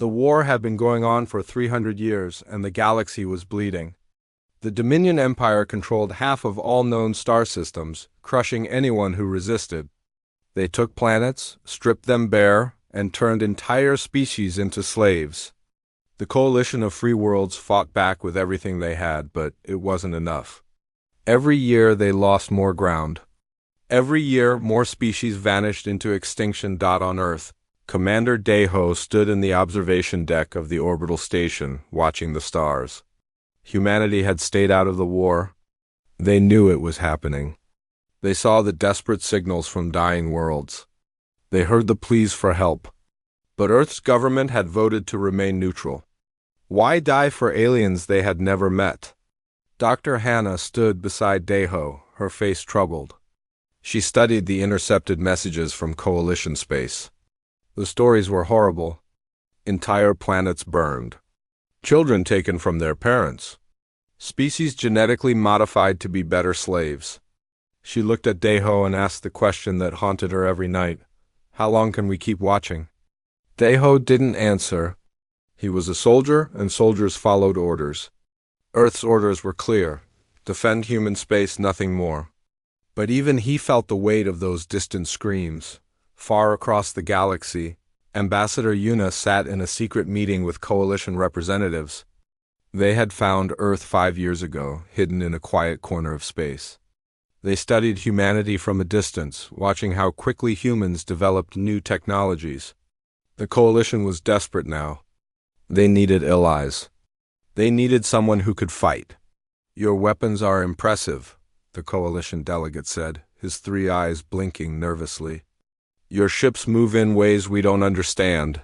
The war had been going on for 300 years, and the galaxy was bleeding. The Dominion Empire controlled half of all known star systems, crushing anyone who resisted. They took planets, stripped them bare, and turned entire species into slaves. The coalition of free worlds fought back with everything they had, but it wasn't enough. Every year they lost more ground. Every year more species vanished into extinction. On Earth, Commander Dayho stood in the observation deck of the orbital station, watching the stars. Humanity had stayed out of the war. They knew it was happening. They saw the desperate signals from dying worlds. They heard the pleas for help. But Earth's government had voted to remain neutral. Why die for aliens they had never met? Dr. Hannah stood beside Dayho, her face troubled. She studied the intercepted messages from Coalition space. The stories were horrible. Entire planets burned. Children taken from their parents. Species genetically modified to be better slaves. She looked at Dayho and asked the question that haunted her every night. How long can we keep watching? Dayho didn't answer. He was a soldier, and soldiers followed orders. Earth's orders were clear. Defend human space, nothing more. But even he felt the weight of those distant screams. Far across the galaxy, Ambassador Yuna sat in a secret meeting with Coalition representatives. They had found Earth 5 years ago, hidden in a quiet corner of space. They studied humanity from a distance, watching how quickly humans developed new technologies. The Coalition was desperate now. They needed allies. They needed someone who could fight. Your weapons are impressive, the Coalition delegate said, his 3 eyes blinking nervously. Your ships move in ways we don't understand.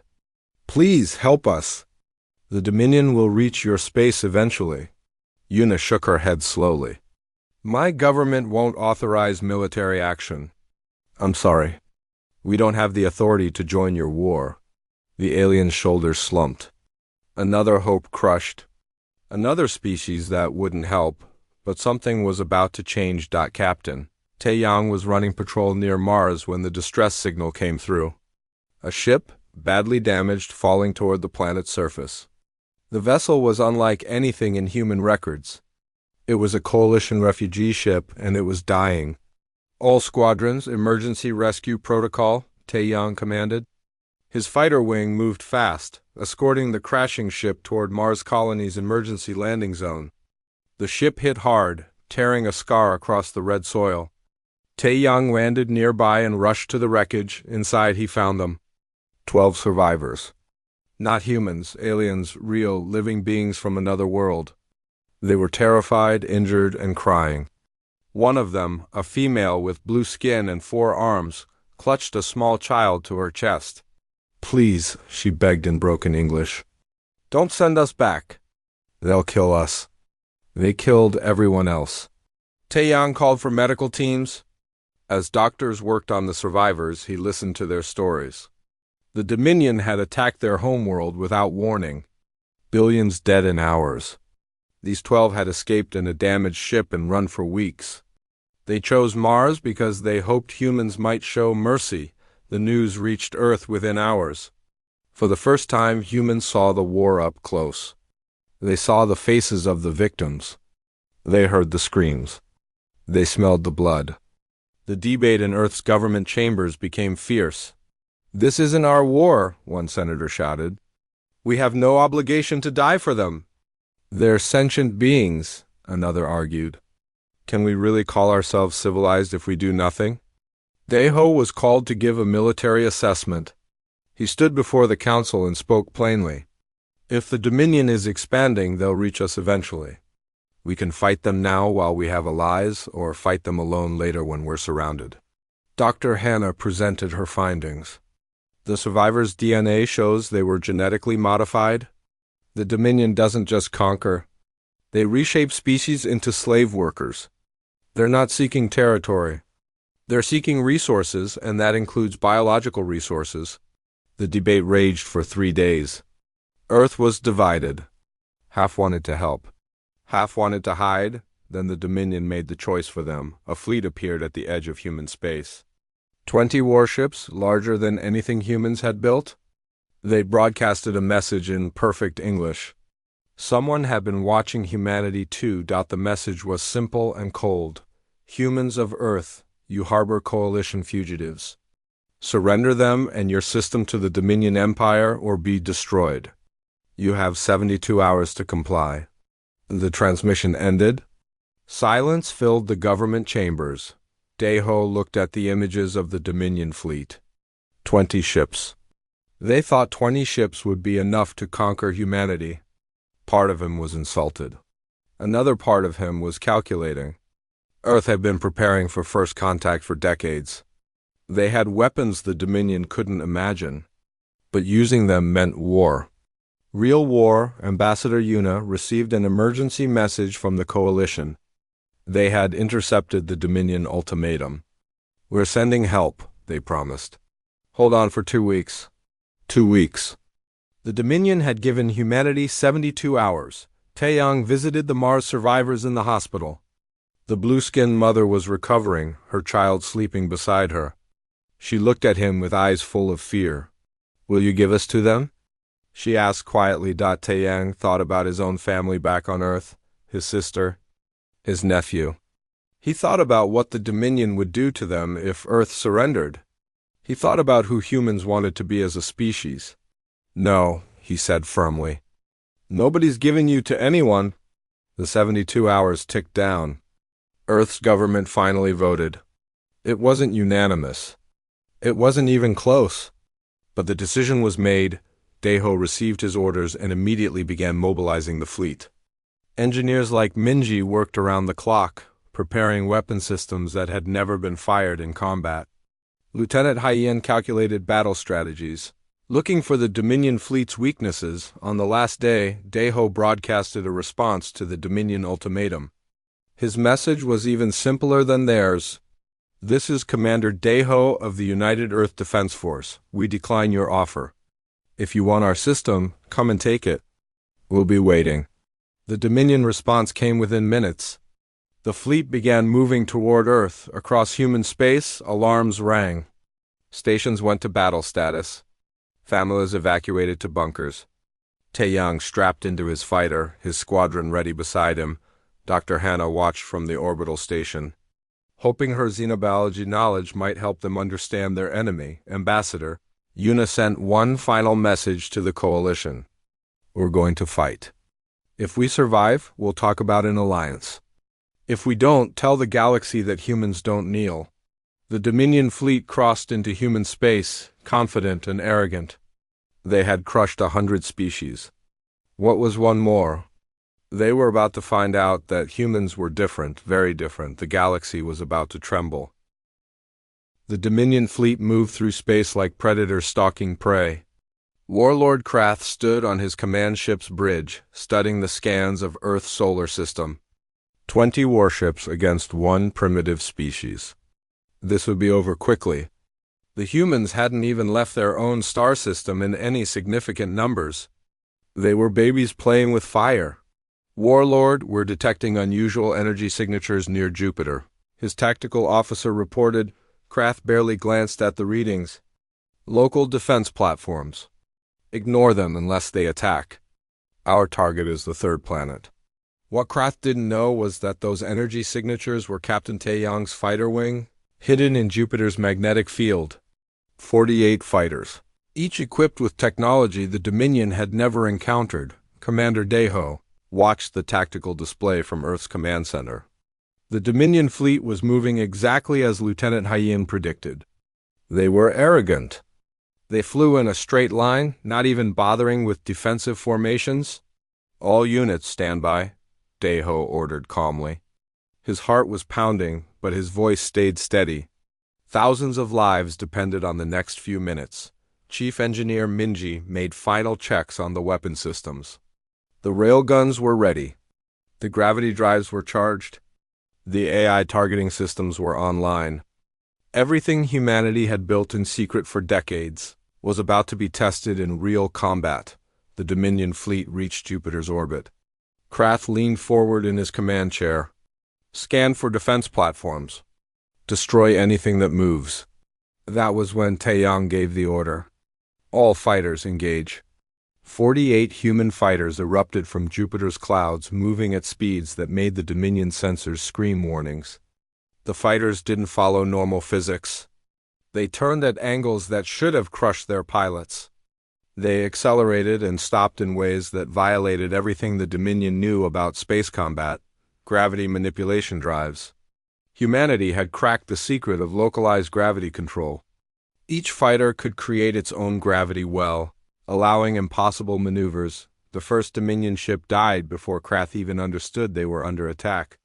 Please help us. The Dominion will reach your space eventually. Yuna shook her head slowly. My government won't authorize military action. I'm sorry. We don't have the authority to join your war. The alien's shoulders slumped. Another hope crushed. Another species that wouldn't help, but something was about to change. Captain Taeyang was running patrol near Mars when the distress signal came through. A ship, badly damaged, falling toward the planet's surface. The vessel was unlike anything in human records. It was a Coalition refugee ship, and it was dying. All squadrons, emergency rescue protocol, Taeyang commanded. His fighter wing moved fast, escorting the crashing ship toward Mars Colony's emergency landing zone. The ship hit hard, tearing a scar across the red soil. Taeyang landed nearby and rushed to the wreckage. Inside he found them. 12 survivors. Not humans, aliens, real, living beings from another world. They were terrified, injured, and crying. One of them, a female with blue skin and 4 arms, clutched a small child to her chest. Please, she begged in broken English. Don't send us back. They'll kill us. They killed everyone else. Taeyang called for medical teams. As doctors worked on the survivors, he listened to their stories. The Dominion had attacked their homeworld without warning. Billions dead in hours. These 12 had escaped in a damaged ship and run for weeks. They chose Mars because they hoped humans might show mercy. The news reached Earth within hours. For the first time, humans saw the war up close. They saw the faces of the victims. They heard the screams. They smelled the blood. The debate in Earth's government chambers became fierce. This isn't our war, one senator shouted. We have no obligation to die for them. They're sentient beings, another argued. Can we really call ourselves civilized if we do nothing? Dayho was called to give a military assessment. He stood before the council and spoke plainly. If the Dominion is expanding, they'll reach us eventually. We can fight them now while we have allies, or fight them alone later when we're surrounded. Dr. Hannah presented her findings. The survivors' DNA shows they were genetically modified. The Dominion doesn't just conquer. They reshape species into slave workers. They're not seeking territory. They're seeking resources, and that includes biological resources. The debate raged for 3 days. Earth was divided. Half wanted to help. Half wanted to hide. Then the Dominion made the choice for them. A fleet appeared at the edge of human space. 20 warships, larger than anything humans had built. They broadcasted a message in perfect English. Someone had been watching humanity too. The message was simple and cold. Humans of Earth, you harbor coalition fugitives. Surrender them and your system to the Dominion Empire or be destroyed. You have 72 hours to comply. The transmission ended. Silence filled the government chambers. Deho looked at the images of the Dominion fleet. 20 ships. They thought 20 ships would be enough to conquer humanity. Part of him was insulted. Another part of him was calculating. Earth had been preparing for first contact for decades. They had weapons the Dominion couldn't imagine. But using them meant war. Real war. Ambassador Yuna received an emergency message from the coalition. They had intercepted the Dominion ultimatum. We're sending help, they promised. Hold on for 2 weeks. 2 weeks. The Dominion had given humanity 72 hours. Taeyang visited the Mars survivors in the hospital. The blue-skinned mother was recovering, her child sleeping beside her. She looked at him with eyes full of fear. Will you give us to them? She asked quietly. Taeyang thought about his own family back on Earth, his sister, his nephew. He thought about what the Dominion would do to them if Earth surrendered. He thought about who humans wanted to be as a species. No, he said firmly. Nobody's giving you to anyone. The 72 hours ticked down. Earth's government finally voted. It wasn't unanimous. It wasn't even close. But the decision was made. Deho received his orders and immediately began mobilizing the fleet. Engineers like Minji worked around the clock, preparing weapon systems that had never been fired in combat. Lieutenant Haiyan calculated battle strategies. Looking for the Dominion fleet's weaknesses, on the last day, Deho broadcasted a response to the Dominion ultimatum. His message was even simpler than theirs. This is Commander Deho of the United Earth Defense Force. We decline your offer. If you want our system, come and take it. We'll be waiting. The Dominion response came within minutes. The fleet began moving toward Earth. Across human space, alarms rang. Stations went to battle status. Families evacuated to bunkers. Taeyang strapped into his fighter, his squadron ready beside him. Dr. Hannah watched from the orbital station. Hoping her xenobiology knowledge might help them understand their enemy, Ambassador, Yuna sent one final message to the coalition. We're going to fight. If we survive, we'll talk about an alliance. If we don't, tell the galaxy that humans don't kneel. The Dominion fleet crossed into human space, confident and arrogant. They had crushed 100 species. What was one more? They were about to find out that humans were different, very different. The galaxy was about to tremble. The Dominion fleet moved through space like predators stalking prey. Warlord Krath stood on his command ship's bridge, studying the scans of Earth's solar system. 20 warships against one primitive species. This would be over quickly. The humans hadn't even left their own star system in any significant numbers. They were babies playing with fire. Warlord were detecting unusual energy signatures near Jupiter. His tactical officer reported. Krath barely glanced at the readings. Local defense platforms. Ignore them unless they attack. Our target is the third planet. What Krath didn't know was that those energy signatures were Captain Taeyang's fighter wing, hidden in Jupiter's magnetic field. 48 fighters, each equipped with technology the Dominion had never encountered. Commander Deho watched the tactical display from Earth's command center. The Dominion fleet was moving exactly as Lieutenant Haiyan predicted. They were arrogant. They flew in a straight line, not even bothering with defensive formations. All units stand by, Deho ordered calmly. His heart was pounding, but his voice stayed steady. Thousands of lives depended on the next few minutes. Chief Engineer Minji made final checks on the weapon systems. The railguns were ready. The gravity drives were charged. The AI targeting systems were online. Everything humanity had built in secret for decades was about to be tested in real combat. The Dominion fleet reached Jupiter's orbit. Krath leaned forward in his command chair. Scan for defense platforms. Destroy anything that moves. That was when Taeyang gave the order. All fighters engage. 48 human fighters erupted from Jupiter's clouds, moving at speeds that made the Dominion sensors scream warnings. The fighters didn't follow normal physics. They turned at angles that should have crushed their pilots. They accelerated and stopped in ways that violated everything the Dominion knew about space combat, gravity manipulation drives. Humanity had cracked the secret of localized gravity control. Each fighter could create its own gravity well, allowing impossible maneuvers. The first Dominion ship died before Krath even understood they were under attack.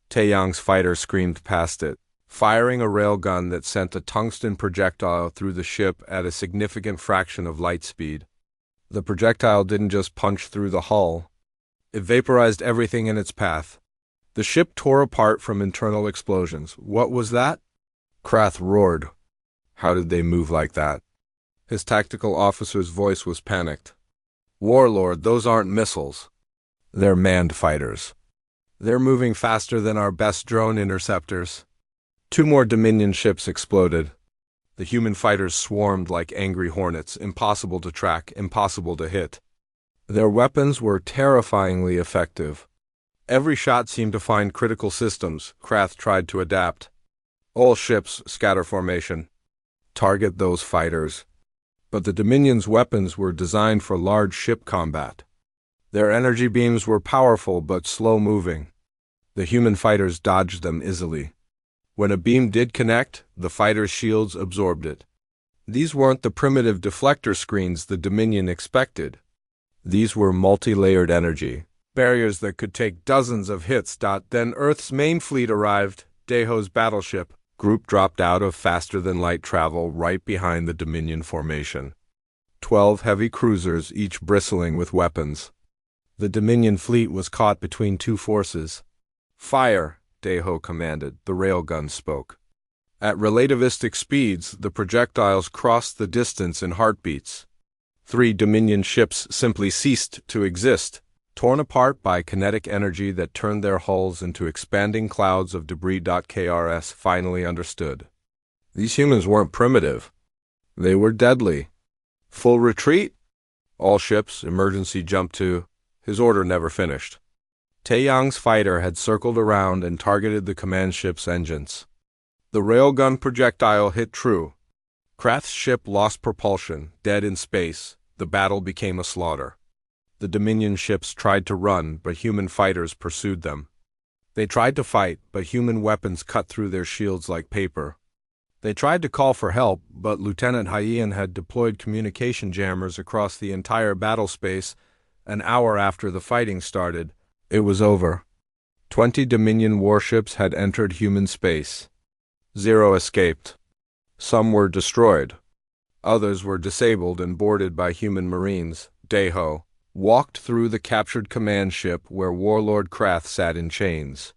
Taeyang's fighter screamed past it, firing a railgun that sent a tungsten projectile through the ship at a significant fraction of light speed. The projectile didn't just punch through the hull. It vaporized everything in its path. The ship tore apart from internal explosions. What was that? Krath roared. How did they move like that? His tactical officer's voice was panicked. Warlord, those aren't missiles. They're manned fighters. They're moving faster than our best drone interceptors. 2 more Dominion ships exploded. The human fighters swarmed like angry hornets, impossible to track, impossible to hit. Their weapons were terrifyingly effective. Every shot seemed to find critical systems. Krath tried to adapt. All ships, scatter formation. Target those fighters. But the Dominion's weapons were designed for large ship combat. Their energy beams were powerful but slow-moving. The human fighters dodged them easily. When a beam did connect, the fighters' shields absorbed it. These weren't the primitive deflector screens the Dominion expected. These were multi-layered energy barriers that could take dozens of hits. Then Earth's main fleet arrived. Daeho's battleship group dropped out of faster-than-light travel right behind the Dominion formation. 12 heavy cruisers, each bristling with weapons. The Dominion fleet was caught between 2 forces. Fire, Daeho commanded. The railgun spoke. At relativistic speeds, the projectiles crossed the distance in heartbeats. 3 Dominion ships simply ceased to exist, torn apart by kinetic energy that turned their hulls into expanding clouds of debris. KRS finally understood. These humans weren't primitive. They were deadly. Full retreat? All ships, emergency jump to. His order never finished. Taeyang's fighter had circled around and targeted the command ship's engines. The railgun projectile hit true. Krath's ship lost propulsion, dead in space. The battle became a slaughter. The Dominion ships tried to run, but human fighters pursued them. They tried to fight, but human weapons cut through their shields like paper. They tried to call for help, but Lieutenant Hyeon had deployed communication jammers across the entire battle space. An hour after the fighting started, it was over. 20 Dominion warships had entered human space. 0 escaped. Some were destroyed. Others were disabled and boarded by human marines. Daeho walked through the captured command ship where Warlord Krath sat in chains.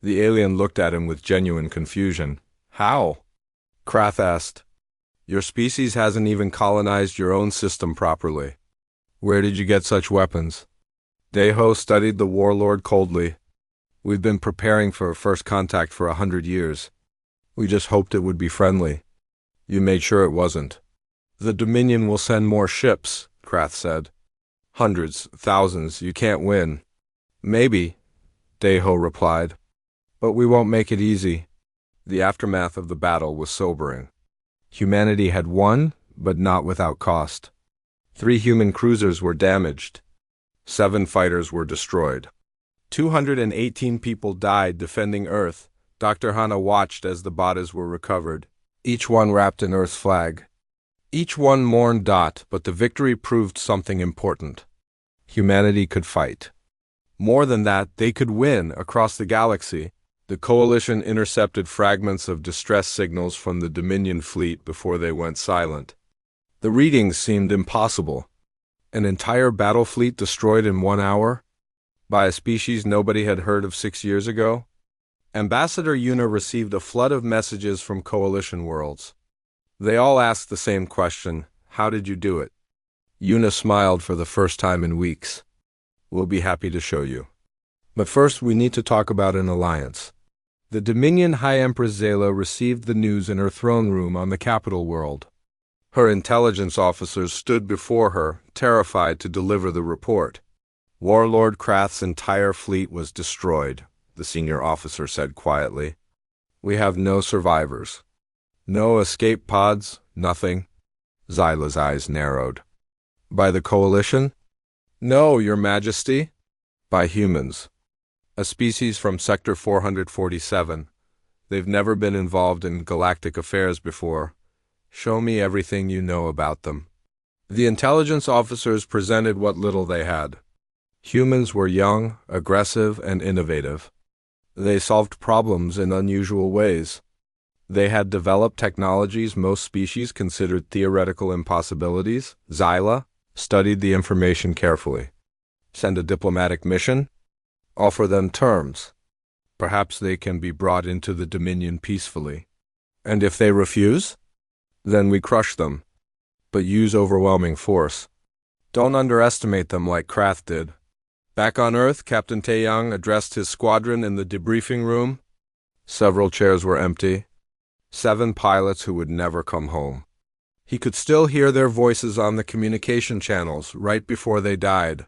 The alien looked at him with genuine confusion. How? Krath asked. Your species hasn't even colonized your own system properly. Where did you get such weapons? Daeho studied the warlord coldly. We've been preparing for first contact for 100 years. We just hoped it would be friendly. You made sure it wasn't. The Dominion will send more ships, Krath said. Hundreds, thousands, you can't win. Maybe, Daeho replied. But we won't make it easy. The aftermath of the battle was sobering. Humanity had won, but not without cost. 3 human cruisers were damaged. 7 fighters were destroyed. 218 people died defending Earth. Dr. Hana watched as the bodies were recovered, each one wrapped in Earth's flag. Each one mourned. But the victory proved something important. Humanity could fight. More than that, they could win across the galaxy. The Coalition intercepted fragments of distress signals from the Dominion fleet before they went silent. The readings seemed impossible. An entire battle fleet destroyed in 1 hour? By a species nobody had heard of 6 years ago? Ambassador Yuna received a flood of messages from Coalition worlds. They all asked the same question, how did you do it? Yuna smiled for the first time in weeks. We'll be happy to show you. But first we need to talk about an alliance. The Dominion High Empress Zayla received the news in her throne room on the capital world. Her intelligence officers stood before her, terrified to deliver the report. Warlord Krath's entire fleet was destroyed, the senior officer said quietly. We have no survivors. No escape pods, nothing. Xyla's eyes narrowed. By the Coalition? No, Your Majesty. By humans. A species from Sector 447. They've never been involved in galactic affairs before. Show me everything you know about them. The intelligence officers presented what little they had. Humans were young, aggressive, and innovative. They solved problems in unusual ways. They had developed technologies most species considered theoretical impossibilities. Xyla studied the information carefully. Send a diplomatic mission? Offer them terms. Perhaps they can be brought into the Dominion peacefully. And if they refuse? Then we crush them. But use overwhelming force. Don't underestimate them like Krath did. Back on Earth, Captain Taeyang addressed his squadron in the debriefing room. Several chairs were empty. 7 pilots who would never come home. He could still hear their voices on the communication channels right before they died.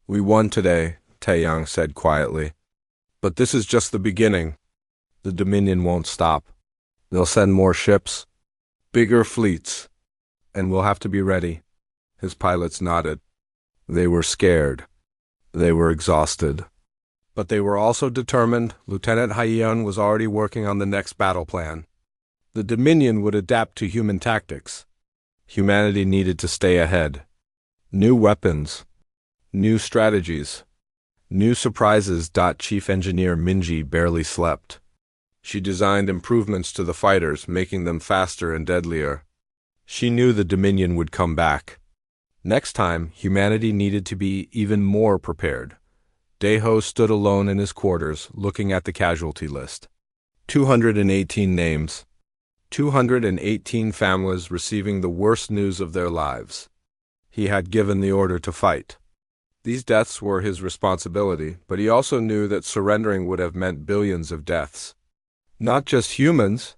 We won today, Taeyang said quietly. But this is just the beginning. The Dominion won't stop. They'll send more ships, bigger fleets, and we'll have to be ready. His pilots nodded. They were scared. They were exhausted. But they were also determined. Lieutenant Haiyan was already working on the next battle plan. The Dominion would adapt to human tactics. Humanity needed to stay ahead. New weapons. New strategies. New surprises. Chief Engineer Minji barely slept. She designed improvements to the fighters, making them faster and deadlier. She knew the Dominion would come back. Next time, humanity needed to be even more prepared. Daeho stood alone in his quarters, looking at the casualty list. 218 names. 218 families receiving the worst news of their lives. He had given the order to fight. These deaths were his responsibility, but he also knew that surrendering would have meant billions of deaths. Not just humans,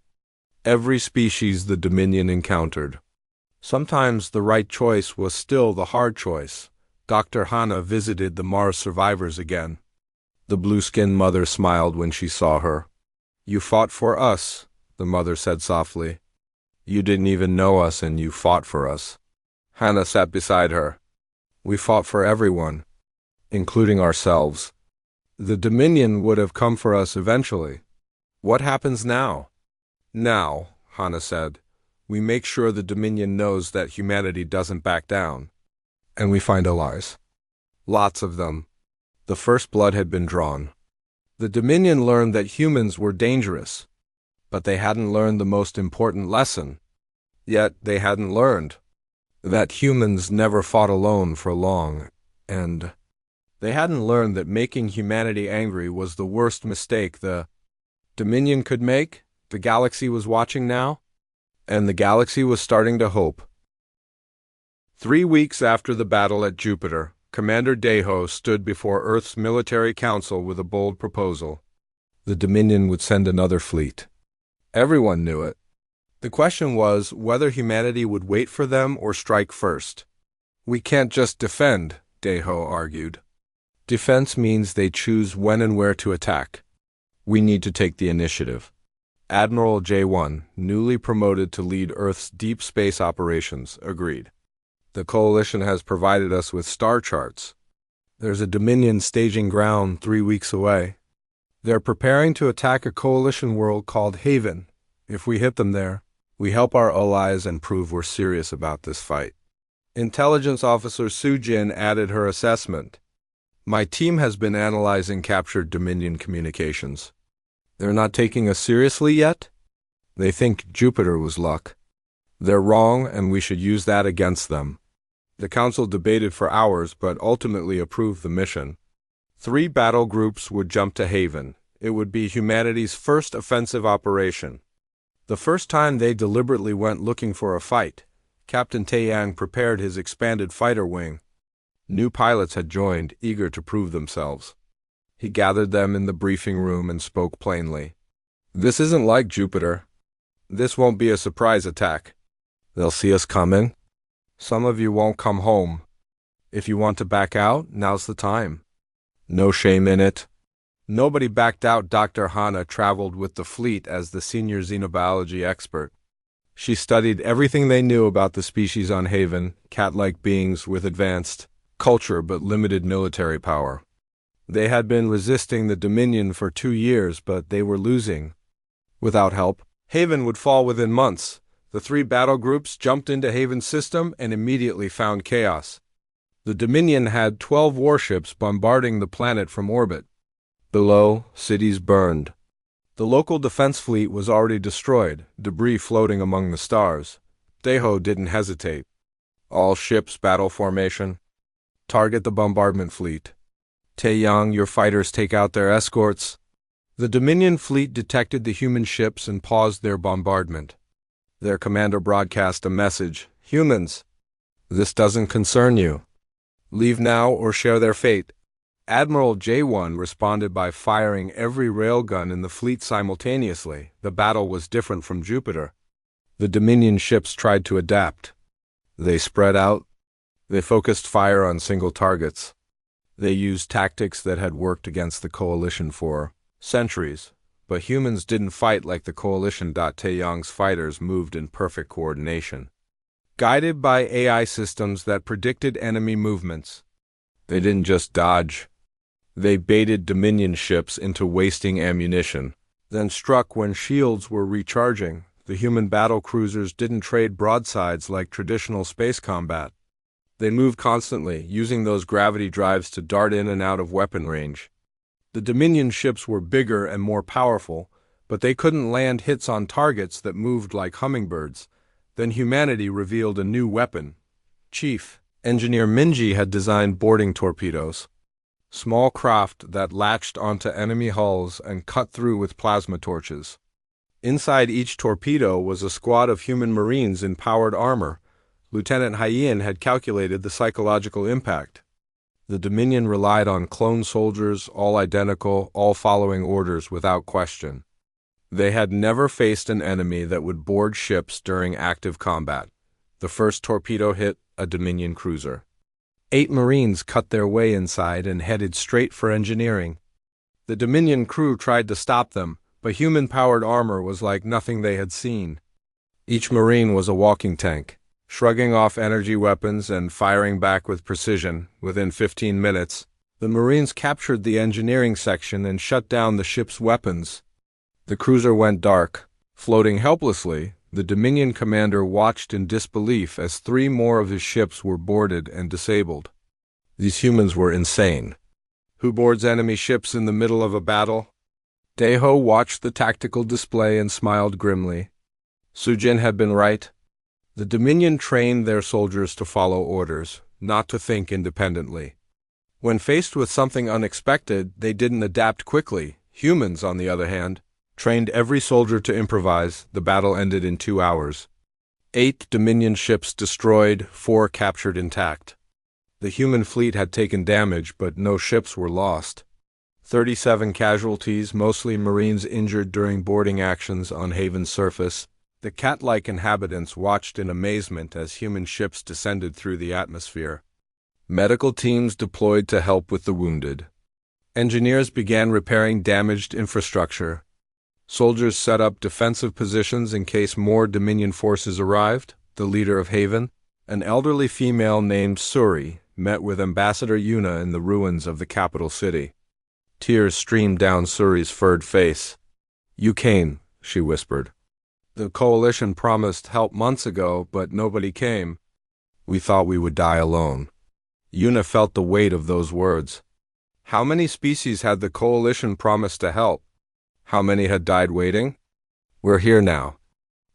every species the Dominion encountered. Sometimes the right choice was still the hard choice. Dr. Hana visited the Mars survivors again. The blue-skinned mother smiled when she saw her. You fought for us, the mother said softly. You didn't even know us and you fought for us. Hana sat beside her. We fought for everyone, including ourselves. The Dominion would have come for us eventually. What happens now? Now, Hana said, we make sure the Dominion knows that humanity doesn't back down. And we find allies. Lots of them. The first blood had been drawn. The Dominion learned that humans were dangerous, but they hadn't learned the most important lesson. Yet they hadn't learned that humans never fought alone for long, and they hadn't learned that making humanity angry was the worst mistake the Dominion could make. The galaxy was watching now, and the galaxy was starting to hope. 3 weeks after the battle at Jupiter, Commander Daeho stood before Earth's military council with a bold proposal. The Dominion would send another fleet. Everyone knew it. The question was whether humanity would wait for them or strike first. We can't just defend, Daeho argued. Defense means they choose when and where to attack. We need to take the initiative. Admiral J1, newly promoted to lead Earth's deep space operations, agreed. The Coalition has provided us with star charts. There's a Dominion staging ground 3 weeks away. They're preparing to attack a Coalition world called Haven. If we hit them there, we help our allies and prove we're serious about this fight. Intelligence Officer Sujin added her assessment. My team has been analyzing captured Dominion communications. They're not taking us seriously yet? They think Jupiter was luck. They're wrong, and we should use that against them. The Council debated for hours, but ultimately approved the mission. 3 battle groups would jump to Haven. It would be humanity's first offensive operation. The first time they deliberately went looking for a fight, Captain Taeyang prepared his expanded fighter wing. New pilots had joined, eager to prove themselves. He gathered them in the briefing room and spoke plainly. This isn't like Jupiter. This won't be a surprise attack. They'll see us coming. Some of you won't come home. If you want to back out, now's the time. No shame in it. Nobody backed out. Dr. Hana traveled with the fleet as the senior xenobiology expert. She studied everything they knew about the species on Haven, cat-like beings with advanced culture but limited military power. They had been resisting the Dominion for 2 years, but they were losing. Without help, Haven would fall within months. The 3 battle groups jumped into Haven's system and immediately found chaos. The Dominion had 12 warships bombarding the planet from orbit. Below, cities burned. The local defense fleet was already destroyed, debris floating among the stars. Deho didn't hesitate. All ships battle formation. Target the bombardment fleet. Taeyang, your fighters take out their escorts. The Dominion fleet detected the human ships and paused their bombardment. Their commander broadcast a message. Humans, this doesn't concern you. Leave now or share their fate. Admiral J1 responded by firing every railgun in the fleet simultaneously. The battle was different from Jupiter. The Dominion ships tried to adapt. They spread out. They focused fire on single targets. They used tactics that had worked against the Coalition for centuries. But humans didn't fight like the Coalition. Taeyang's fighters moved in perfect coordination, guided by AI systems that predicted enemy movements. They didn't just dodge. They baited Dominion ships into wasting ammunition, then struck when shields were recharging. The human battle cruisers didn't trade broadsides like traditional space combat. They moved constantly, using those gravity drives to dart in and out of weapon range. The Dominion ships were bigger and more powerful, but they couldn't land hits on targets that moved like hummingbirds. Then humanity revealed a new weapon. Chief Engineer Minji had designed boarding torpedoes, small craft that latched onto enemy hulls and cut through with plasma torches. Inside each torpedo was a squad of human marines in powered armor. Lieutenant Hyen had calculated the psychological impact. The Dominion relied on clone soldiers, all identical, all following orders without question. They had never faced an enemy that would board ships during active combat. The first torpedo hit a Dominion cruiser. 8 Marines cut their way inside and headed straight for engineering. The Dominion crew tried to stop them, but human-powered armor was like nothing they had seen. Each Marine was a walking tank, shrugging off energy weapons and firing back with precision. Within 15 minutes, the Marines captured the engineering section and shut down the ship's weapons. The cruiser went dark. Floating helplessly, the Dominion commander watched in disbelief as 3 more of his ships were boarded and disabled. These humans were insane. Who boards enemy ships in the middle of a battle? Deho watched the tactical display and smiled grimly. Sujin had been right. The Dominion trained their soldiers to follow orders, not to think independently. When faced with something unexpected, they didn't adapt quickly. Humans, on the other hand, trained every soldier to improvise. The battle ended in 2 hours. 8 Dominion ships destroyed, 4 captured intact. The human fleet had taken damage, but no ships were lost. 37 casualties, mostly Marines injured during boarding actions on Haven's surface. The cat-like inhabitants watched in amazement as human ships descended through the atmosphere. Medical teams deployed to help with the wounded. Engineers began repairing damaged infrastructure. Soldiers set up defensive positions in case more Dominion forces arrived. The leader of Haven, an elderly female named Suri, met with Ambassador Yuna in the ruins of the capital city. Tears streamed down Suri's furred face. "You came," she whispered. "The Coalition promised help months ago, but nobody came. We thought we would die alone." Yuna felt the weight of those words. How many species had the Coalition promised to help? How many had died waiting? "We're here now,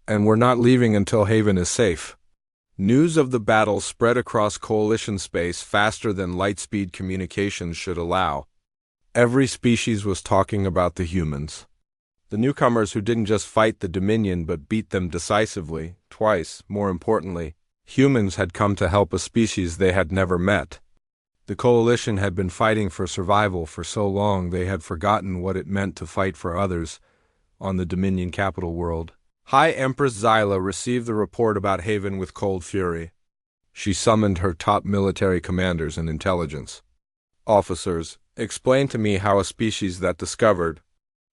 and we're not leaving until Haven is safe." News of the battle spread across Coalition space faster than light-speed communications should allow. Every species was talking about the humans. The newcomers who didn't just fight the Dominion but beat them decisively, twice. More importantly, humans had come to help a species they had never met. The Coalition had been fighting for survival for so long they had forgotten what it meant to fight for others on the Dominion capital world. High Empress Xyla received the report about Haven with cold fury. She summoned her top military commanders and intelligence officers. Explain to me how a species that discovered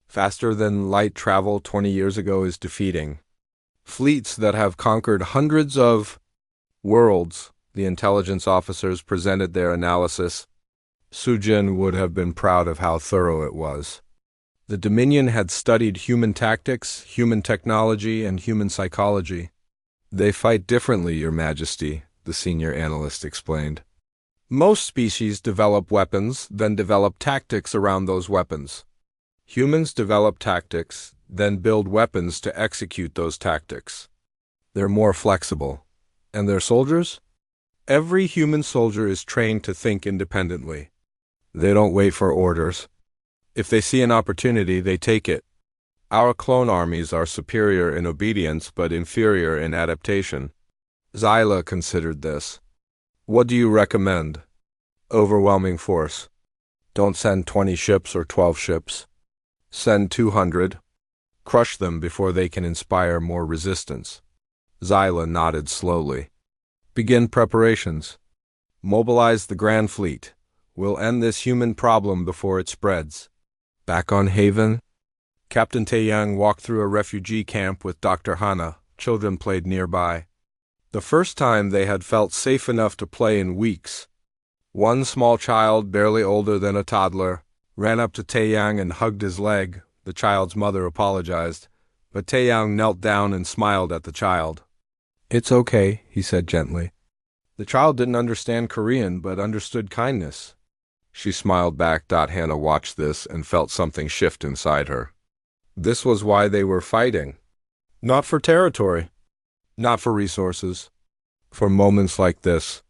faster than light travel 20 years ago is defeating fleets that have conquered hundreds of worlds. The intelligence officers presented their analysis. Sujin would have been proud of how thorough it was. The Dominion had studied human tactics, human technology, and human psychology. They fight differently, Your Majesty, the senior analyst explained. Most species develop weapons, then develop tactics around those weapons. Humans develop tactics, then build weapons to execute those tactics. They're more flexible. And their soldiers? Every human soldier is trained to think independently. They don't wait for orders. If they see an opportunity, they take it. Our clone armies are superior in obedience but inferior in adaptation. Xyla considered this. What do you recommend? Overwhelming force. Don't send 20 ships or 12 ships. Send 200. Crush them before they can inspire more resistance. Xyla nodded slowly. Begin preparations. Mobilize the Grand Fleet. We'll end this human problem before it spreads. Back on Haven? Captain Taeyang walked through a refugee camp with Dr. Hana. Children played nearby. The first time they had felt safe enough to play in weeks. One small child, barely older than a toddler, ran up to Taeyang and hugged his leg. The child's mother apologized, but Taeyang knelt down and smiled at the child. It's okay, he said gently. The child didn't understand Korean, but understood kindness. She smiled back. Hannah watched this and felt something shift inside her. This was why they were fighting. Not for territory. Not for resources. For moments like this.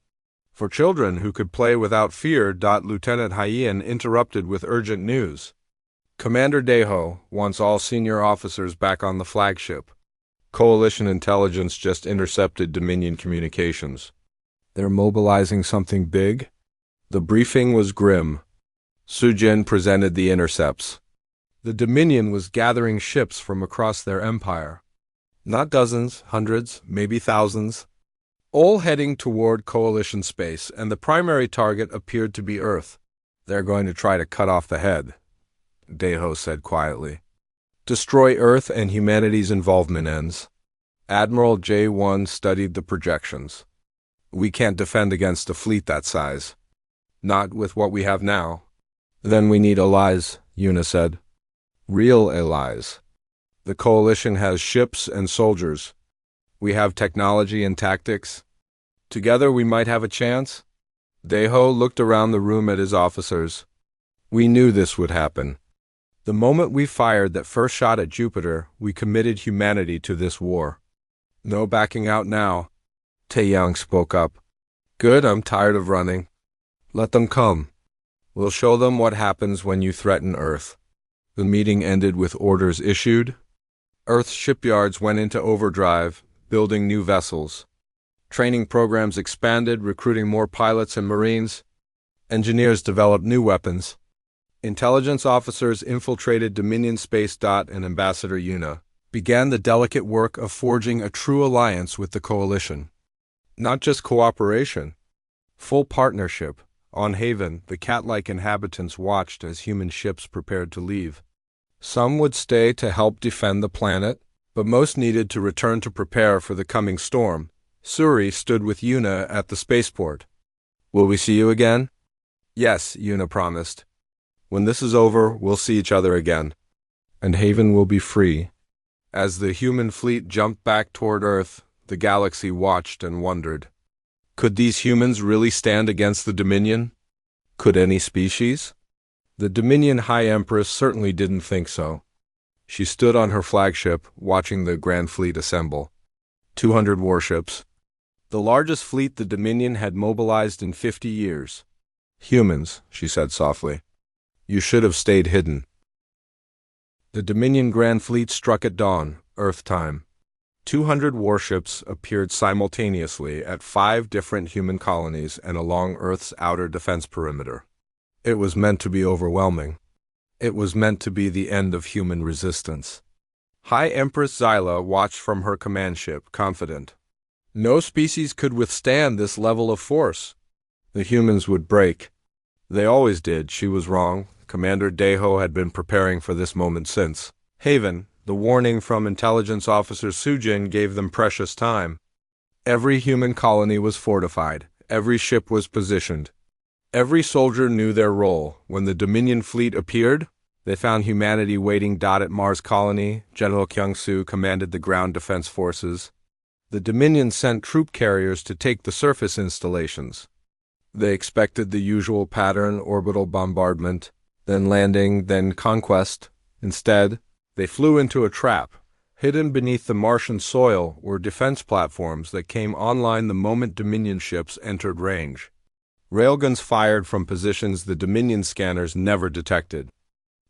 For children who could play without fear. Lieutenant Hyen interrupted with urgent news. Commander Daeho wants all senior officers back on the flagship. Coalition intelligence just intercepted Dominion communications. They're mobilizing something big? The briefing was grim. Sujin presented the intercepts. The Dominion was gathering ships from across their empire. Not dozens, hundreds, maybe thousands. All heading toward Coalition space, and the primary target appeared to be Earth. They're going to try to cut off the head, Daeho said quietly. Destroy Earth and humanity's involvement ends. Admiral J1 studied the projections. We can't defend against a fleet that size. Not with what we have now. Then we need allies, Yuna said. Real allies. The Coalition has ships and soldiers. We have technology and tactics. Together we might have a chance. Daeho looked around the room at his officers. We knew this would happen. The moment we fired that first shot at Jupiter, we committed humanity to this war. No backing out now. Taeyang spoke up. Good, I'm tired of running. Let them come. We'll show them what happens when you threaten Earth. The meeting ended with orders issued. Earth's shipyards went into overdrive, building new vessels. Training programs expanded, recruiting more pilots and Marines. Engineers developed new weapons. Intelligence officers infiltrated Dominion Space. And Ambassador Yuna began the delicate work of forging a true alliance with the Coalition. Not just cooperation, full partnership. On Haven, the cat-like inhabitants watched as human ships prepared to leave. Some would stay to help defend the planet, but most needed to return to prepare for the coming storm. Suri stood with Yuna at the spaceport. Will we see you again? Yes, Yuna promised. When this is over, we'll see each other again. And Haven will be free. As the human fleet jumped back toward Earth, the galaxy watched and wondered. Could these humans really stand against the Dominion? Could any species? The Dominion High Empress certainly didn't think so. She stood on her flagship, watching the Grand Fleet assemble. 200 warships. The largest fleet the Dominion had mobilized in 50 years. Humans, she said softly. You should have stayed hidden. The Dominion Grand Fleet struck at dawn, Earth time. 200 warships appeared simultaneously at 5 different human colonies and along Earth's outer defense perimeter. It was meant to be overwhelming. It was meant to be the end of human resistance. High Empress Xyla watched from her command ship, confident. No species could withstand this level of force. The humans would break. They always did. She was wrong. Commander Deho had been preparing for this moment since Haven. The warning from intelligence officer Sujin gave them precious time. Every human colony was fortified. Every ship was positioned. Every soldier knew their role. When the Dominion fleet appeared, they found humanity waiting. At Mars colony, General Kyung-soo commanded the ground defense forces. The Dominion sent troop carriers to take the surface installations. They expected the usual pattern: orbital bombardment, then landing, then conquest. Instead, they flew into a trap. Hidden beneath the Martian soil were defense platforms that came online the moment Dominion ships entered range. Railguns fired from positions the Dominion scanners never detected.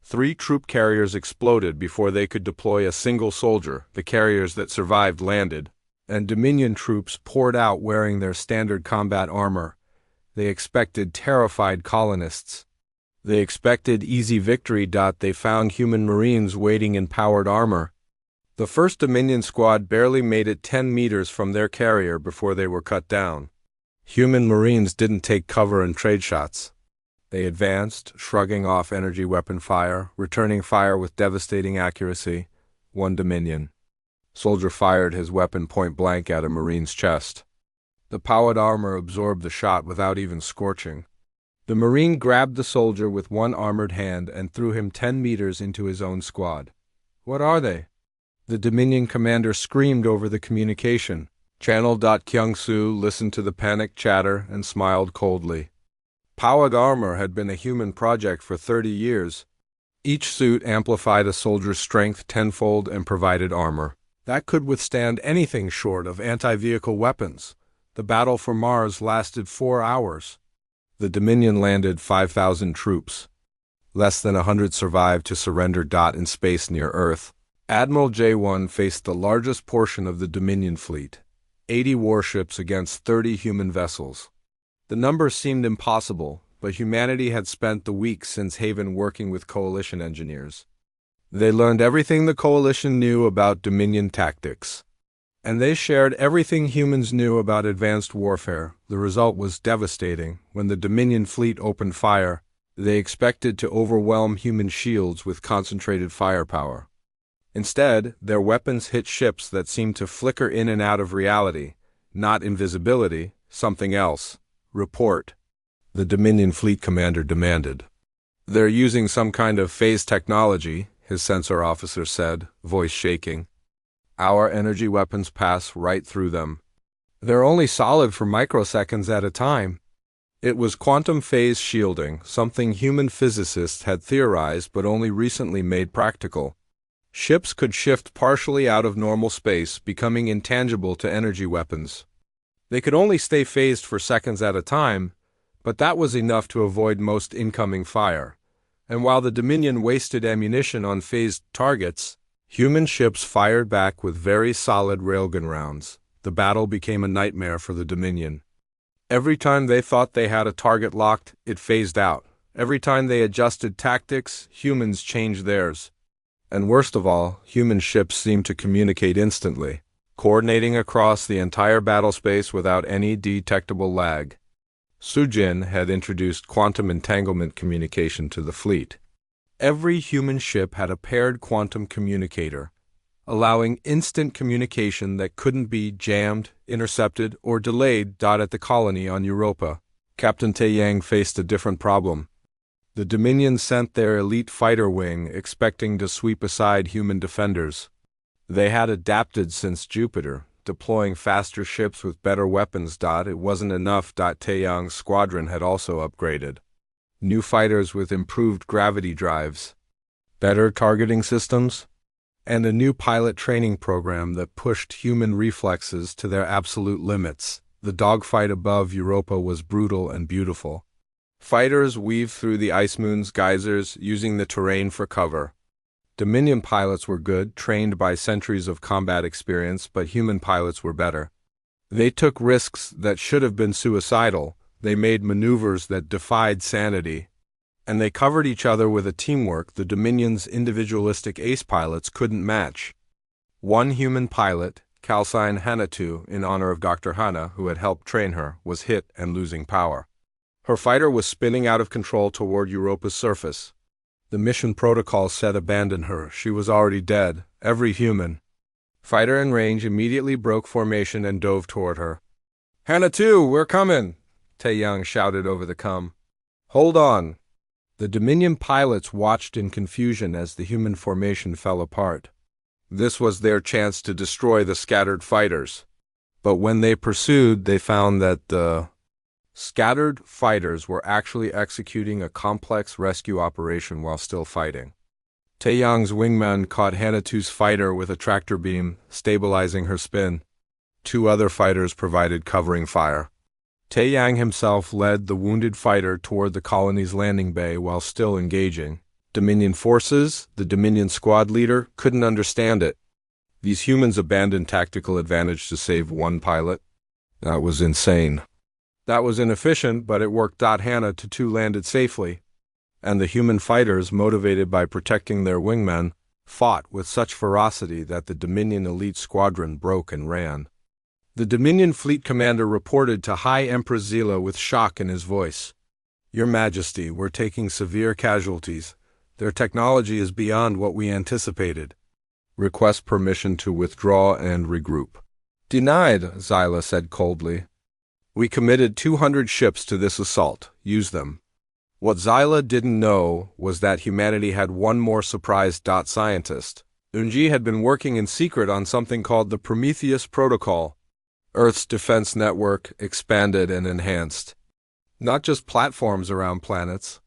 3 troop carriers exploded before they could deploy a single soldier. The carriers that survived landed, and Dominion troops poured out wearing their standard combat armor. They expected terrified colonists. They expected easy victory. They found human Marines waiting in powered armor. The first Dominion squad barely made it 10 meters from their carrier before they were cut down. Human Marines didn't take cover and trade shots. They advanced, shrugging off energy weapon fire, returning fire with devastating accuracy. One Dominion soldier fired his weapon point blank at a Marine's chest. The powered armor absorbed the shot without even scorching. The Marine grabbed the soldier with one armored hand and threw him 10 meters into his own squad. "What are they?" The Dominion commander screamed over the communication. Channel. Kyung-soo listened to the panicked chatter and smiled coldly. Powered armor had been a human project for 30 years. Each suit amplified a soldier's strength tenfold and provided armor that could withstand anything short of anti-vehicle weapons. The battle for Mars lasted 4 hours. The Dominion landed 5,000 troops. Less than 100 survived to surrender. In space near Earth, Admiral J1 faced the largest portion of the Dominion fleet, 80 warships against 30 human vessels. The number seemed impossible, but humanity had spent the weeks since Haven working with Coalition engineers. They learned everything the Coalition knew about Dominion tactics, and they shared everything humans knew about advanced warfare. The result was devastating. When the Dominion fleet opened fire, they expected to overwhelm human shields with concentrated firepower. Instead, their weapons hit ships that seemed to flicker in and out of reality. Not invisibility, something else. "Report," the Dominion fleet commander demanded. "They're using some kind of phase technology," his sensor officer said, voice shaking. "Our energy weapons pass right through them. They're only solid for microseconds at a time." It was quantum phase shielding, something human physicists had theorized but only recently made practical. Ships could shift partially out of normal space, becoming intangible to energy weapons. They could only stay phased for seconds at a time, but that was enough to avoid most incoming fire. And while the Dominion wasted ammunition on phased targets, human ships fired back with very solid railgun rounds. The battle became a nightmare for the Dominion. Every time they thought they had a target locked, it phased out. Every time they adjusted tactics, humans changed theirs. And worst of all, human ships seemed to communicate instantly, coordinating across the entire battlespace without any detectable lag. Sujin had introduced quantum entanglement communication to the fleet. Every human ship had a paired quantum communicator, allowing instant communication that couldn't be jammed, intercepted, or delayed. At the colony on Europa, Captain Taeyang faced a different problem. The Dominion sent their elite fighter wing expecting to sweep aside human defenders. They had adapted since Jupiter, deploying faster ships with better weapons. It wasn't enough. Taeyang's squadron had also upgraded. New fighters with improved gravity drives, better targeting systems, and a new pilot training program that pushed human reflexes to their absolute limits. The dogfight above Europa was brutal and beautiful. Fighters weaved through the ice moon's geysers, using the terrain for cover. Dominion pilots were good, trained by centuries of combat experience, but human pilots were better. They took risks that should have been suicidal. They made maneuvers that defied sanity. And they covered each other with a teamwork the Dominion's individualistic ace pilots couldn't match. One human pilot, Calcine Hanatu, in honor of Dr. Hana, who had helped train her, was hit and losing power. Her fighter was spinning out of control toward Europa's surface. The mission protocol said abandon her. She was already dead. Every human fighter in range immediately broke formation and dove toward her. Hanatu, we're coming! Taeyang shouted over the com. Hold on! The Dominion pilots watched in confusion as the human formation fell apart. This was their chance to destroy the scattered fighters. But when they pursued, they found that the scattered fighters were actually executing a complex rescue operation while still fighting. Taeyang's wingman caught Hanatu's fighter with a tractor beam, stabilizing her spin. Two other fighters provided covering fire. Taeyang himself led the wounded fighter toward the colony's landing bay while still engaging. Dominion forces, the Dominion squad leader, couldn't understand it. These humans abandoned tactical advantage to save one pilot. That was insane. That was inefficient, but it worked. Hana to two landed safely, and the human fighters, motivated by protecting their wingmen, fought with such ferocity that the Dominion elite squadron broke and ran. The Dominion fleet commander reported to High Empress Zila with shock in his voice. Your Majesty, we're taking severe casualties. Their technology is beyond what we anticipated. Request permission to withdraw and regroup. Denied, Zila said coldly. We committed 200 ships to this assault. Use them. What Zila didn't know was that humanity had one more surprised scientist. Eunji had been working in secret on something called the Prometheus Protocol. Earth's defense network expanded and enhanced. Not just platforms around planets,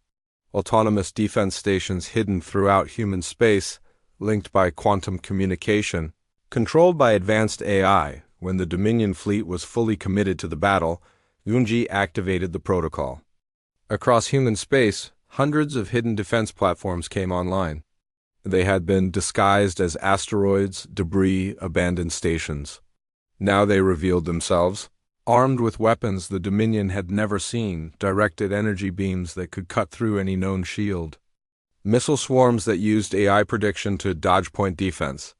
autonomous defense stations hidden throughout human space, linked by quantum communication, controlled by advanced AI. When the Dominion fleet was fully committed to the battle, Eunji activated the protocol. Across human space, hundreds of hidden defense platforms came online. They had been disguised as asteroids, debris, abandoned stations. Now they revealed themselves, armed with weapons the Dominion had never seen, directed energy beams that could cut through any known shield, missile swarms that used AI prediction to dodge point defense,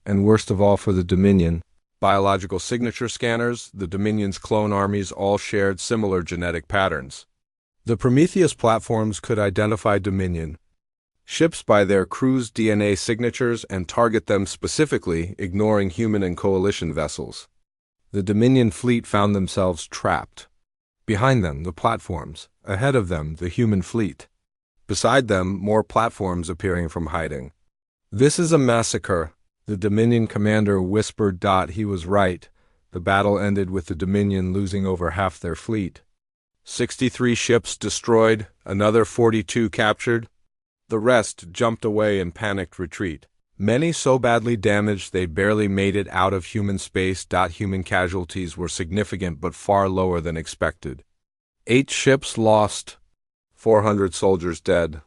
and worst of all for the Dominion, biological signature scanners. The Dominion's clone armies all shared similar genetic patterns. The Prometheus platforms could identify Dominion ships by their crew's DNA signatures and target them specifically, ignoring human and coalition vessels. The Dominion fleet found themselves trapped. Behind them, the platforms. Ahead of them, the human fleet. Beside them, more platforms appearing from hiding. This is a massacre, the Dominion commander whispered. He was right. The battle ended with the Dominion losing over half their fleet. 63 ships destroyed, another 42 captured. The rest jumped away in panicked retreat. Many so badly damaged they barely made it out of human space. Human casualties were significant but far lower than expected. 8 ships lost, 400 soldiers dead.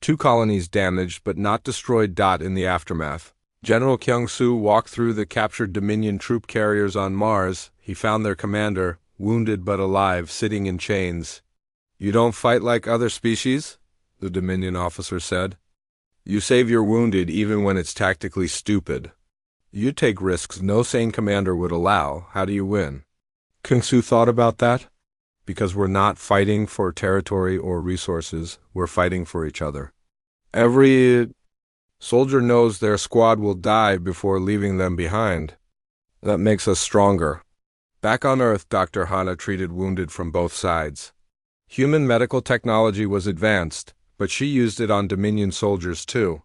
2 colonies damaged but not destroyed. In the aftermath, General Kyung-soo walked through the captured Dominion troop carriers on Mars. He found their commander, wounded but alive, sitting in chains. You don't fight like other species? The Dominion officer said. You save your wounded even when it's tactically stupid. You take risks no sane commander would allow. How do you win? Kyung-soo thought about that. Because we're not fighting for territory or resources, we're fighting for each other. Every soldier knows their squad will die before leaving them behind. That makes us stronger. Back on Earth, Dr. Hana treated wounded from both sides. Human medical technology was advanced, but she used it on Dominion soldiers too.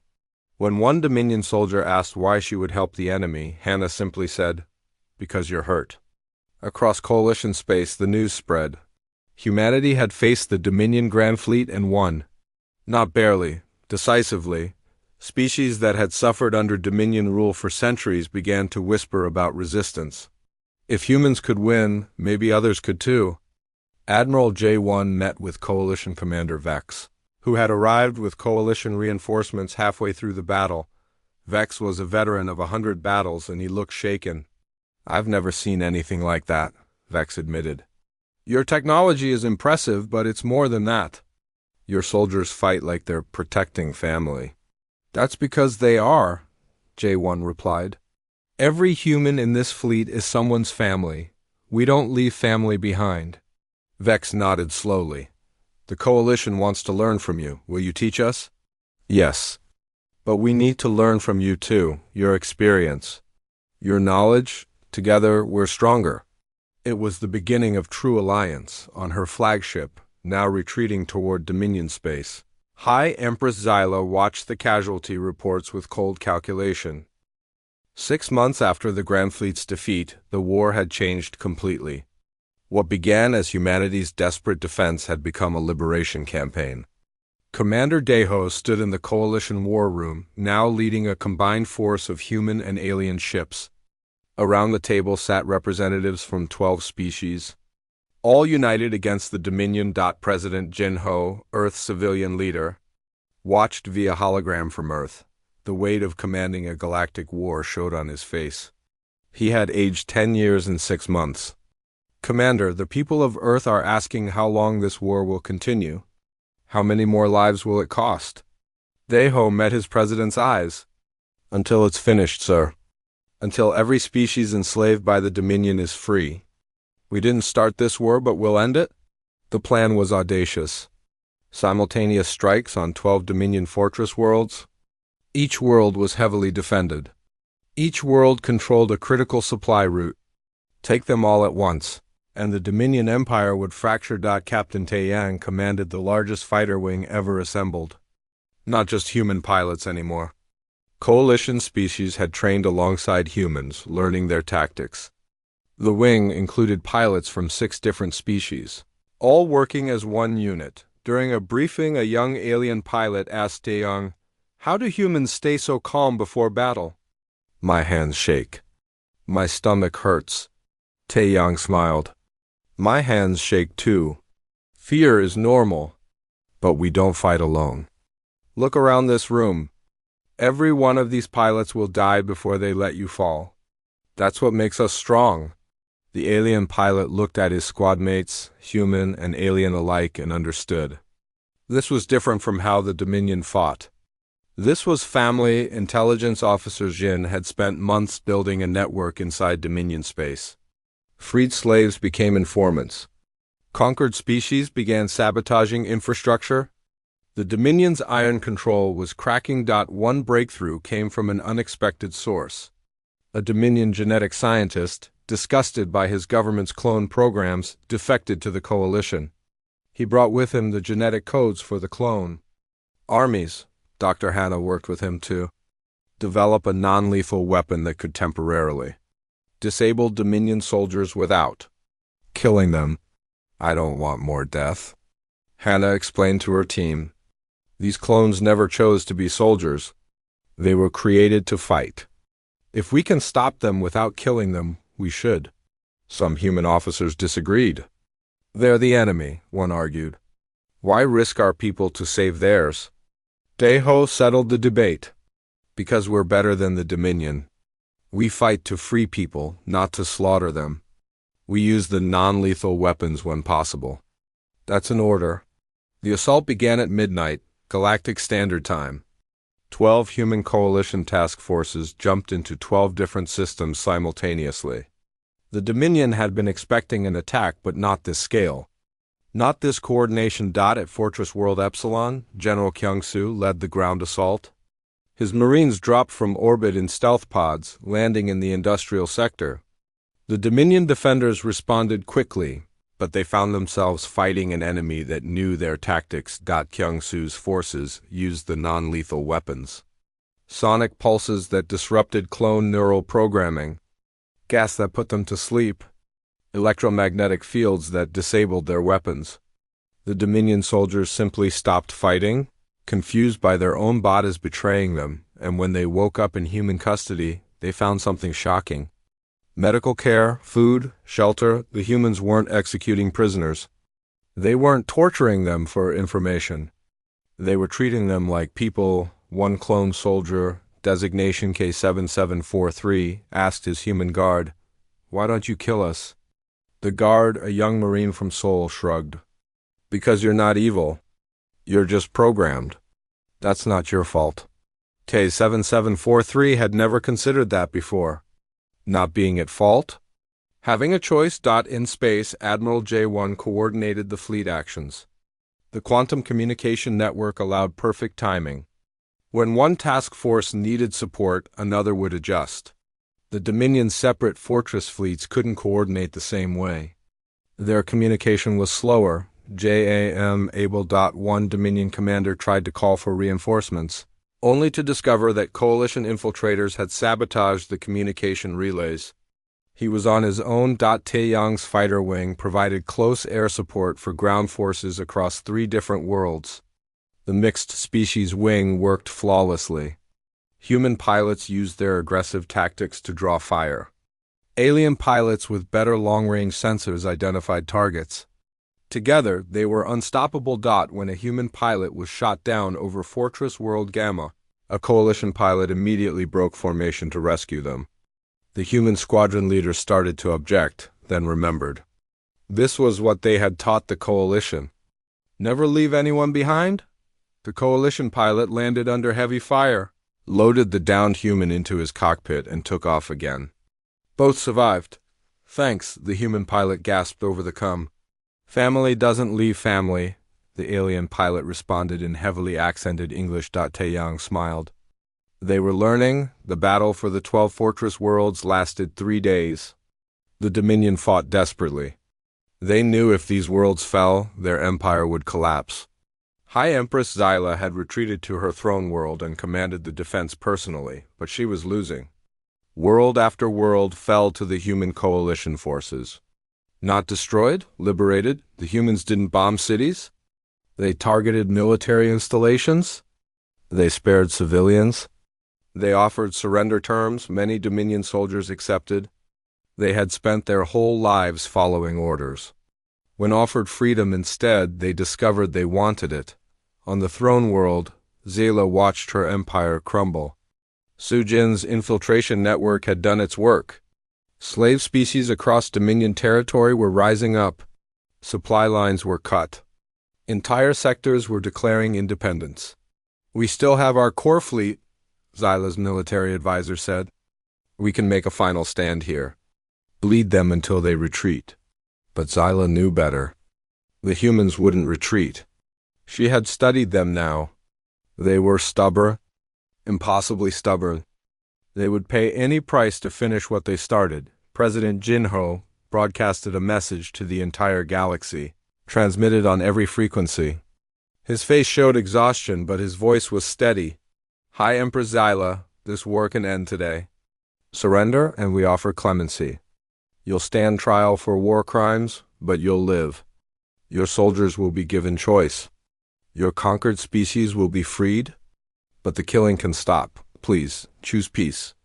When one Dominion soldier asked why she would help the enemy, Hana simply said, because you're hurt. Across coalition space, the news spread. Humanity had faced the Dominion Grand Fleet and won. Not barely, decisively. Species that had suffered under Dominion rule for centuries began to whisper about resistance. If humans could win, maybe others could too. Admiral J1 met with Coalition Commander Vex, who had arrived with Coalition reinforcements halfway through the battle. Vex was a veteran of 100 battles and he looked shaken. I've never seen anything like that, Vex admitted. Your technology is impressive, but it's more than that. Your soldiers fight like they're protecting family. That's because they are, J1 replied. Every human in this fleet is someone's family. We don't leave family behind. Vex nodded slowly. The Coalition wants to learn from you. Will you teach us? Yes. But we need to learn from you too, your experience. Your knowledge. Together, we're stronger. It was the beginning of true alliance on her flagship, now retreating toward Dominion space. High Empress Xyla watched the casualty reports with cold calculation. 6 months after the Grand Fleet's defeat, the war had changed completely. What began as humanity's desperate defense had become a liberation campaign. Commander Deho stood in the Coalition war room, now leading a combined force of human and alien ships. Around the table sat representatives from 12 species, all united against the Dominion. President Jin Ho, Earth's civilian leader, watched via hologram from Earth. The weight of commanding a galactic war showed on his face. He had aged 10 years and 6 months. Commander, the people of Earth are asking how long this war will continue. How many more lives will it cost? Deho met his president's eyes. Until it's finished, sir. Until every species enslaved by the Dominion is free. We didn't start this war, but we'll end it? The plan was audacious. Simultaneous strikes on 12 Dominion fortress worlds. Each world was heavily defended. Each world controlled a critical supply route. Take them all at once, and the Dominion Empire would fracture. Captain Taeyang commanded the largest fighter wing ever assembled. Not just human pilots anymore. Coalition species had trained alongside humans, learning their tactics. The wing included pilots from 6 different species, all working as one unit. During a briefing, a young alien pilot asked Taeyang, "How do humans stay so calm before battle?" "My hands shake. My stomach hurts." Taeyang smiled. "My hands shake too. Fear is normal, but we don't fight alone. Look around this room. Every one of these pilots will die before they let you fall. That's what makes us strong." The alien pilot looked at his squad mates, human and alien alike, and understood. This was different from how the Dominion fought. This was family. Intelligence officer Jin had spent months building a network inside Dominion space. Freed slaves became informants. Conquered species began sabotaging infrastructure. The Dominion's iron control was cracking. One breakthrough came from an unexpected source. A Dominion genetic scientist, disgusted by his government's clone programs, defected to the Coalition. He brought with him the genetic codes for the clone. Armies, Dr. Hannah worked with him to develop a non-lethal weapon that could temporarily disable Dominion soldiers without killing them. "I don't want more death," Hannah explained to her team. "These clones never chose to be soldiers. They were created to fight. If we can stop them without killing them, we should." Some human officers disagreed. "They're the enemy," one argued. "Why risk our people to save theirs?" Deho settled the debate. "Because we're better than the Dominion. We fight to free people, not to slaughter them. We use the non-lethal weapons when possible." "That's an order." The assault began at midnight, Galactic Standard Time. 12 human coalition task forces jumped into 12 different systems simultaneously. The Dominion had been expecting an attack, but not this scale. Not this coordination. At Fortress World Epsilon, General Kyung-soo led the ground assault. His Marines dropped from orbit in stealth pods, landing in the industrial sector. The Dominion defenders responded quickly, but they found themselves fighting an enemy that knew their tactics. Kyung-soo's forces used the non-lethal weapons. Sonic pulses that disrupted clone neural programming. Gas that put them to sleep. Electromagnetic fields that disabled their weapons. The Dominion soldiers simply stopped fighting, confused by their own bodies betraying them, and when they woke up in human custody, they found something shocking. Medical care, food, shelter. The humans weren't executing prisoners. They weren't torturing them for information. They were treating them like people. One clone soldier, designation K7743, asked his human guard, "Why don't you kill us?" The guard, a young Marine from Seoul, shrugged. "Because you're not evil. You're just programmed. That's not your fault." K7743 had never considered that before. Not being at fault? Having a choice. In space, Admiral J1 coordinated the fleet actions. The quantum communication network allowed perfect timing. When one task force needed support, another would adjust. The Dominion's separate fortress fleets couldn't coordinate the same way. Their communication was slower. JAM Able. One Dominion commander tried to call for reinforcements, only to discover that coalition infiltrators had sabotaged the communication relays. He was on his own. Taeyang's fighter wing provided close air support for ground forces across 3 different worlds. The mixed species wing worked flawlessly. Human pilots used their aggressive tactics to draw fire. Alien pilots with better long-range sensors identified targets. Together, they were unstoppable. When a human pilot was shot down over Fortress World Gamma, a coalition pilot immediately broke formation to rescue them. The human squadron leader started to object, then remembered. This was what they had taught the coalition. Never leave anyone behind? The coalition pilot landed under heavy fire, loaded the downed human into his cockpit, and took off again. Both survived. Thanks, the human pilot gasped over the cum. Family doesn't leave family, the alien pilot responded in heavily accented English. Taeyang smiled. They were learning. The battle for the 12 fortress worlds lasted 3 days. The Dominion fought desperately. They knew if these worlds fell, their empire would collapse. High Empress Xyla had retreated to her throne world and commanded the defense personally, but she was losing. World after world fell to the human coalition forces. Not destroyed, liberated, the humans didn't bomb cities. They targeted military installations. They spared civilians. They offered surrender terms many Dominion soldiers accepted. They had spent their whole lives following orders. When offered freedom instead, they discovered they wanted it. On the throne world, Xyla watched her empire crumble. Sujin's infiltration network had done its work. Slave species across Dominion territory were rising up. Supply lines were cut. Entire sectors were declaring independence. We still have our core fleet, Xyla's military advisor said. We can make a final stand here. Bleed them until they retreat. But Xyla knew better. The humans wouldn't retreat. She had studied them now. They were stubborn, impossibly stubborn. They would pay any price to finish what they started. President Jinho broadcasted a message to the entire galaxy, transmitted on every frequency. His face showed exhaustion, but his voice was steady. High Empress Xyla, this war can end today. Surrender, and we offer clemency. You'll stand trial for war crimes, but you'll live. Your soldiers will be given choice. Your conquered species will be freed, but the killing can stop. Please, choose peace.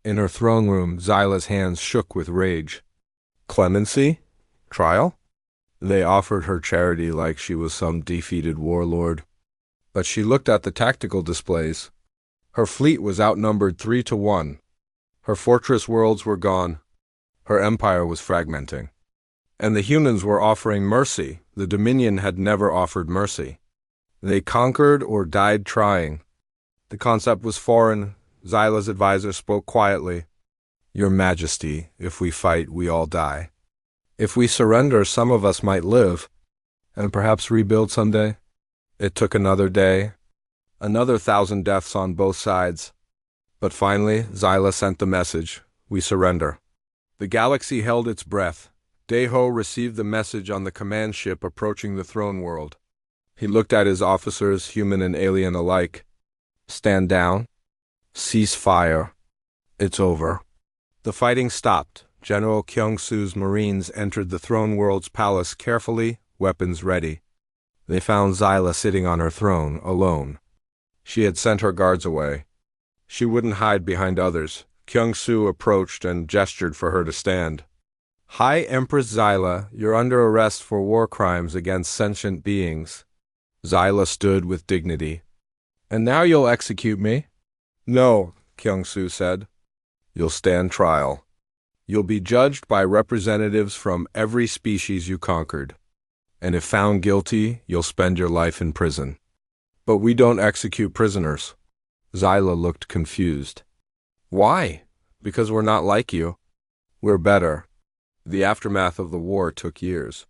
In her throne room, Xyla's hands shook with rage. Clemency? Trial? They offered her charity like she was some defeated warlord. But she looked at the tactical displays. Her fleet was outnumbered 3-1. Her fortress worlds were gone. Her empire was fragmenting. And the humans were offering mercy. The Dominion had never offered mercy. They conquered or died trying. The concept was foreign. Xyla's advisor spoke quietly. Your Majesty, if we fight, we all die. If we surrender, some of us might live, and perhaps rebuild someday. It took another day, another 1,000 deaths on both sides. But finally, Xyla sent the message, we surrender. The galaxy held its breath. Daeho received the message on the command ship approaching the throne world. He looked at his officers, human and alien alike. Stand down. Cease fire. It's over. The fighting stopped. General Kyung-Soo's Marines entered the throne world's palace carefully, weapons ready. They found Xyla sitting on her throne, alone. She had sent her guards away. She wouldn't hide behind others. Kyung-Soo approached and gestured for her to stand. High Empress Xyla, you're under arrest for war crimes against sentient beings. Xyla stood with dignity. And now you'll execute me? No, Kyung-Soo said. You'll stand trial. You'll be judged by representatives from every species you conquered. And if found guilty, you'll spend your life in prison. But we don't execute prisoners. Xyla looked confused. Why? Because we're not like you. We're better. The aftermath of the war took years.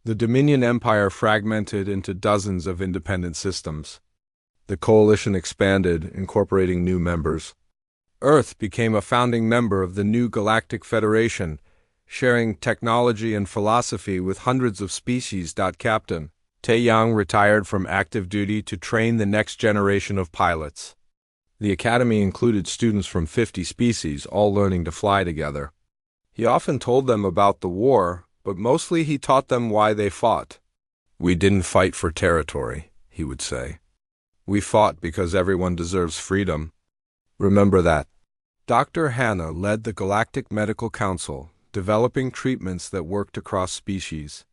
The Dominion Empire fragmented into dozens of independent systems. The coalition expanded, incorporating new members. Earth became a founding member of the new Galactic Federation, sharing technology and philosophy with hundreds of species. Captain Taeyang retired from active duty to train the next generation of pilots. The academy included students from 50 species, all learning to fly together. He often told them about the war, but mostly he taught them why they fought. "We didn't fight for territory," he would say. "We fought because everyone deserves freedom. Remember that." Dr. Hannah led the Galactic Medical Council, developing treatments that worked across species.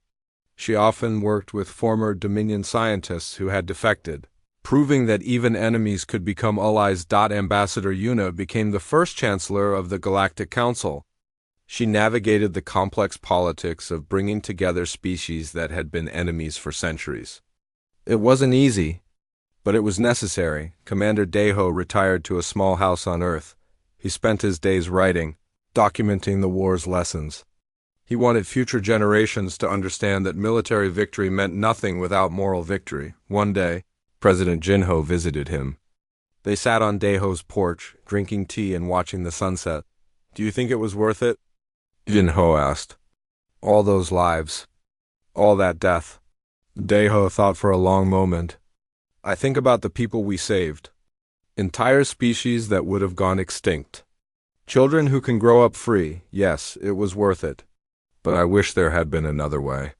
She often worked with former Dominion scientists who had defected, proving that even enemies could become allies. Ambassador Yuna became the first chancellor of the Galactic Council. She navigated the complex politics of bringing together species that had been enemies for centuries. It wasn't easy, but it was necessary. Commander Daeho retired to a small house on Earth. He spent his days writing, documenting the war's lessons. He wanted future generations to understand that military victory meant nothing without moral victory. One day, President Jinho visited him. They sat on Daeho's porch, drinking tea and watching the sunset. "Do you think it was worth it?" Jinho asked. "All those lives. All that death." Daeho thought for a long moment. "I think about the people we saved. Entire species that would have gone extinct. Children who can grow up free. Yes, it was worth it. But I wish there had been another way."